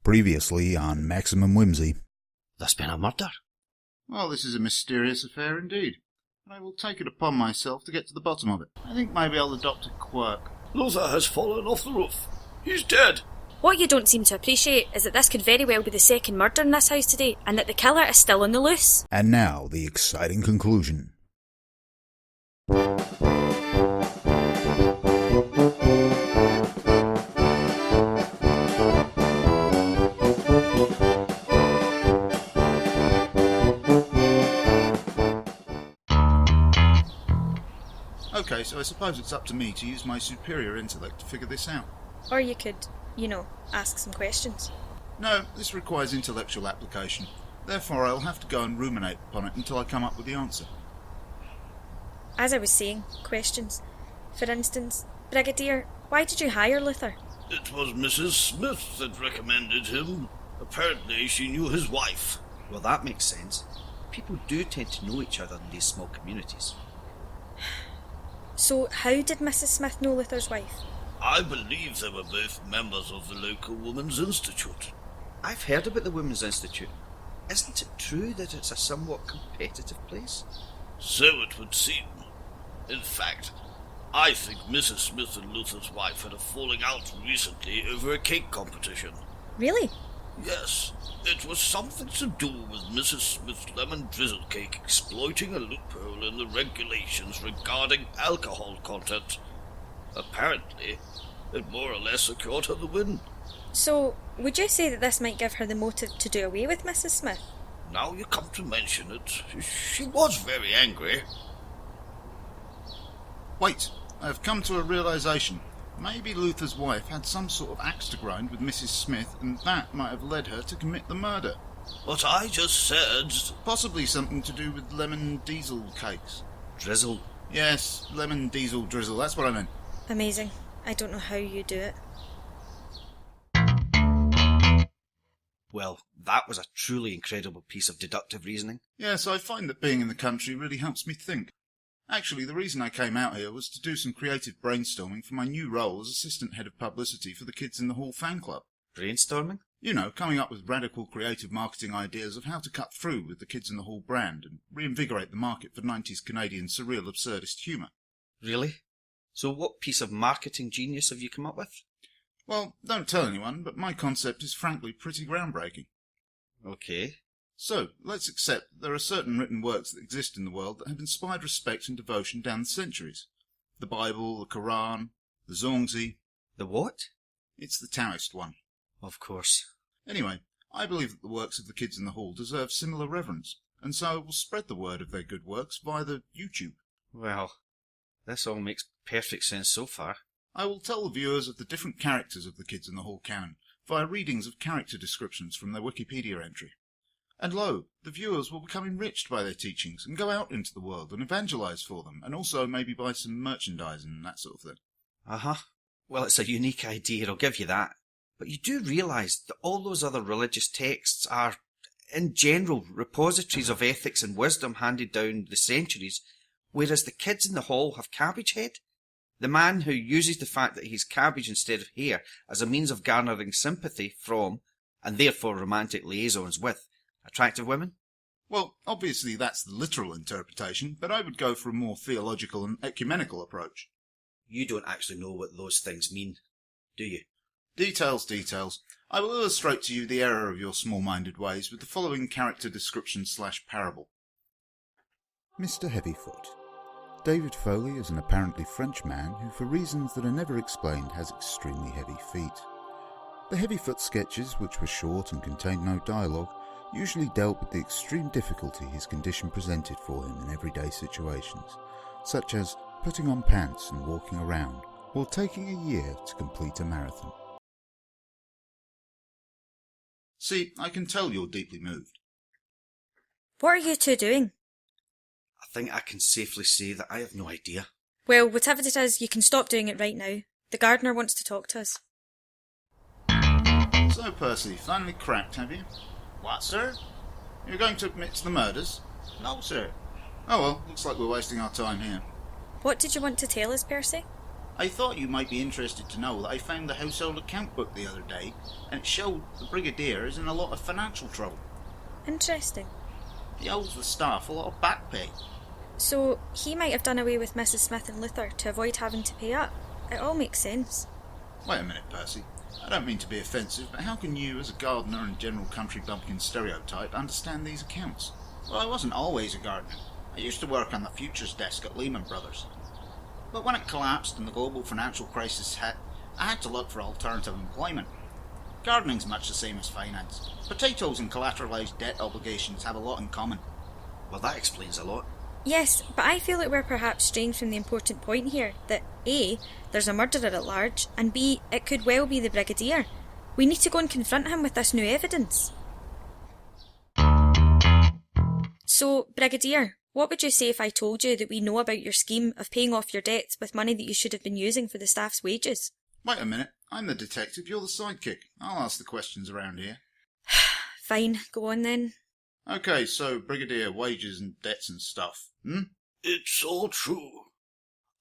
Previously on Maximum Whimsy. There's been a murder. Well, this is a mysterious affair indeed, and I will take it upon myself to get to the bottom of it. I think maybe I'll adopt a quirk. Luther has fallen off the roof. He's dead. What you don't seem to appreciate is that this could very well be the second murder in this house today, and that the killer is still on the loose. And now, the exciting conclusion. Okay, so I suppose it's up to me to use my superior intellect to figure this out. Or you could, ask some questions. No, this requires intellectual application. Therefore, I'll have to go and ruminate upon it until I come up with the answer. As I was saying, questions. For instance, Brigadier, why did you hire Luther? It was Mrs. Smith that recommended him. Apparently she knew his wife. Well, that makes sense. People do tend to know each other in these small communities. So, how did Mrs. Smith know Luther's wife? I believe they were both members of the local Women's Institute. I've heard about the Women's Institute. Isn't it true that it's a somewhat competitive place? So it would seem. In fact, I think Mrs. Smith and Luther's wife had a falling out recently over a cake competition. Really? Yes, it was something to do with Mrs. Smith's lemon drizzle cake exploiting a loophole in the regulations regarding alcohol content. Apparently, it more or less secured her the win. So, would you say that this might give her the motive to do away with Mrs. Smith? Now you come to mention it, she was very angry. Wait, I have come to a realisation. Maybe Luther's wife had some sort of axe to grind with Mrs. Smith, and that might have led her to commit the murder. But I just said... Possibly something to do with lemon diesel cakes. Drizzle? Yes, lemon diesel drizzle, that's what I meant. Amazing. I don't know how you do it. Well, that was a truly incredible piece of deductive reasoning. Yes, I find that being in the country really helps me think. Actually, the reason I came out here was to do some creative brainstorming for my new role as assistant head of publicity for the Kids in the Hall fan club. Brainstorming? You know, coming up with radical creative marketing ideas of how to cut through with the Kids in the Hall brand and reinvigorate the market for 90s Canadian surreal absurdist humour. Really? So what piece of marketing genius have you come up with? Well, don't tell anyone, but my concept is frankly pretty groundbreaking. Okay. So, let's accept that there are certain written works that exist in the world that have inspired respect and devotion down the centuries. The Bible, the Quran, the Zongzi. The what? It's the Taoist one. Of course. Anyway, I believe that the works of the Kids in the Hall deserve similar reverence, and so I will spread the word of their good works via the YouTube. Well, this all makes perfect sense so far. I will tell the viewers of the different characters of the Kids in the Hall canon via readings of character descriptions from their Wikipedia entry. And lo, the viewers will become enriched by their teachings and go out into the world and evangelise for them, and also maybe buy some merchandise and that sort of thing. Uh-huh. Well, it's a unique idea, I'll give you that. But you do realise that all those other religious texts are, in general, repositories of ethics and wisdom handed down the centuries, whereas the Kids in the Hall have Cabbage Head? The man who uses the fact that he's cabbage instead of hair as a means of garnering sympathy from, and therefore romantic liaisons with, attractive women? Well, obviously that's the literal interpretation, but I would go for a more theological and ecumenical approach. You don't actually know what those things mean, do you? Details, details. I will illustrate to you the error of your small-minded ways with the following character description/parable. Mr. Heavyfoot. David Foley is an apparently French man who, for reasons that are never explained, has extremely heavy feet. The Heavyfoot sketches, which were short and contained no dialogue, usually dealt with the extreme difficulty his condition presented for him in everyday situations, such as putting on pants and walking around, or taking a year to complete a marathon. See, I can tell you're deeply moved. What are you two doing? I think I can safely say that I have no idea. Well, whatever it is, you can stop doing it right now. The gardener wants to talk to us. So, Percy, finally cracked, have you? What, sir? You're going to admit to the murders? No, sir. Oh well, looks like we're wasting our time here. What did you want to tell us, Percy? I thought you might be interested to know that I found the household account book the other day, and it showed the Brigadier is in a lot of financial trouble. Interesting. He owes the staff a lot of back pay. So he might have done away with Mrs. Smith and Luther to avoid having to pay up. It all makes sense. Wait a minute, Percy. I don't mean to be offensive, but how can you, as a gardener and general country bumpkin stereotype, understand these accounts? Well, I wasn't always a gardener. I used to work on the futures desk at Lehman Brothers. But when it collapsed and the global financial crisis hit, I had to look for alternative employment. Gardening's much the same as finance. Potatoes and collateralized debt obligations have a lot in common. Well, that explains a lot. Yes, but I feel like we're perhaps straying from the important point here, that A, there's a murderer at large, and B, it could well be the Brigadier. We need to go and confront him with this new evidence. So, Brigadier, what would you say if I told you that we know about your scheme of paying off your debts with money that you should have been using for the staff's wages? Wait a minute. I'm the detective, you're the sidekick. I'll ask the questions around here. Fine, go on then. Okay, so Brigadier, wages and debts and stuff, It's all true.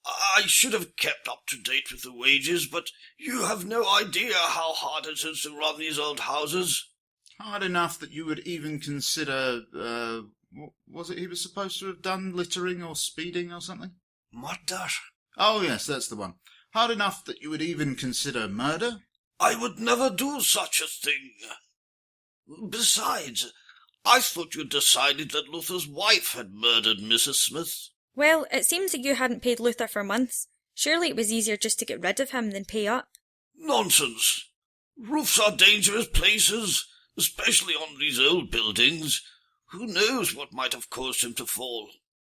I should have kept up to date with the wages, but you have no idea how hard it is to run these old houses. Hard enough that you would even consider, what was it he was supposed to have done? Littering or speeding or something? Murder? Oh yes, that's the one. Hard enough that you would even consider murder? I would never do such a thing. Besides, I thought you decided that Luther's wife had murdered Mrs. Smith. Well, it seems that you hadn't paid Luther for months. Surely it was easier just to get rid of him than pay up. Nonsense. Roofs are dangerous places, especially on these old buildings. Who knows what might have caused him to fall?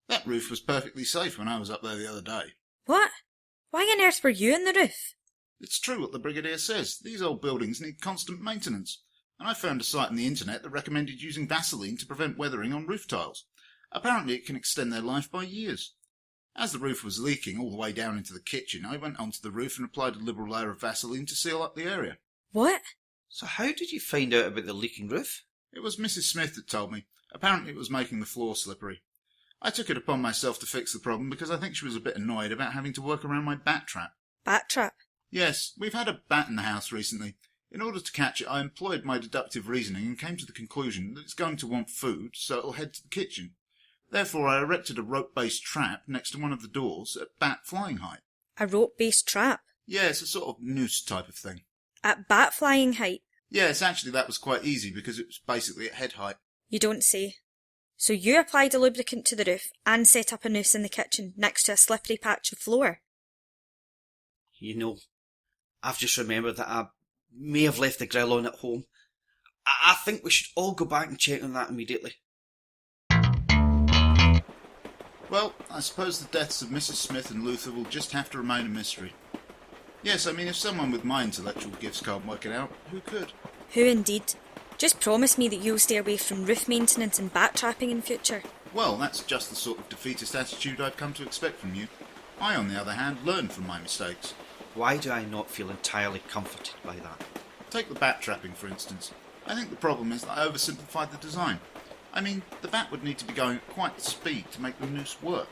That roof was perfectly safe when I was up there the other day. What? Why on earth were you on the roof? It's true what the Brigadier says. These old buildings need constant maintenance. And I found a site on the internet that recommended using Vaseline to prevent weathering on roof tiles. Apparently it can extend their life by years. As the roof was leaking all the way down into the kitchen, I went onto the roof and applied a liberal layer of Vaseline to seal up the area. What? So how did you find out about the leaking roof? It was Mrs. Smith that told me. Apparently it was making the floor slippery. I took it upon myself to fix the problem because I think she was a bit annoyed about having to work around my bat trap. Bat trap? Yes, we've had a bat in the house recently. In order to catch it, I employed my deductive reasoning and came to the conclusion that it's going to want food, so it'll head to the kitchen. Therefore, I erected a rope-based trap next to one of the doors at bat flying height. A rope-based trap? Yeah, it's a sort of noose type of thing. At bat flying height? Yes, actually that was quite easy because it was basically at head height. You don't say. So you applied a lubricant to the roof and set up a noose in the kitchen next to a slippery patch of floor? You know, I've just remembered that I may have left the grill on at home. I think we should all go back and check on that immediately. Well, I suppose the deaths of Mrs. Smith and Luther will just have to remain a mystery. Yes, I mean, if someone with my intellectual gifts can't work it out, who could? Who indeed? Just promise me that you'll stay away from roof maintenance and bat trapping in future. Well, that's just the sort of defeatist attitude I've come to expect from you. I, on the other hand, learn from my mistakes. Why do I not feel entirely comforted by that? Take the bat trapping, for instance. I think the problem is that I oversimplified the design. I mean, the bat would need to be going at quite speed to make the noose work.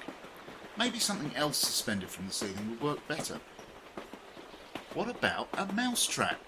Maybe something else suspended from the ceiling would work better. What about a mouse trap?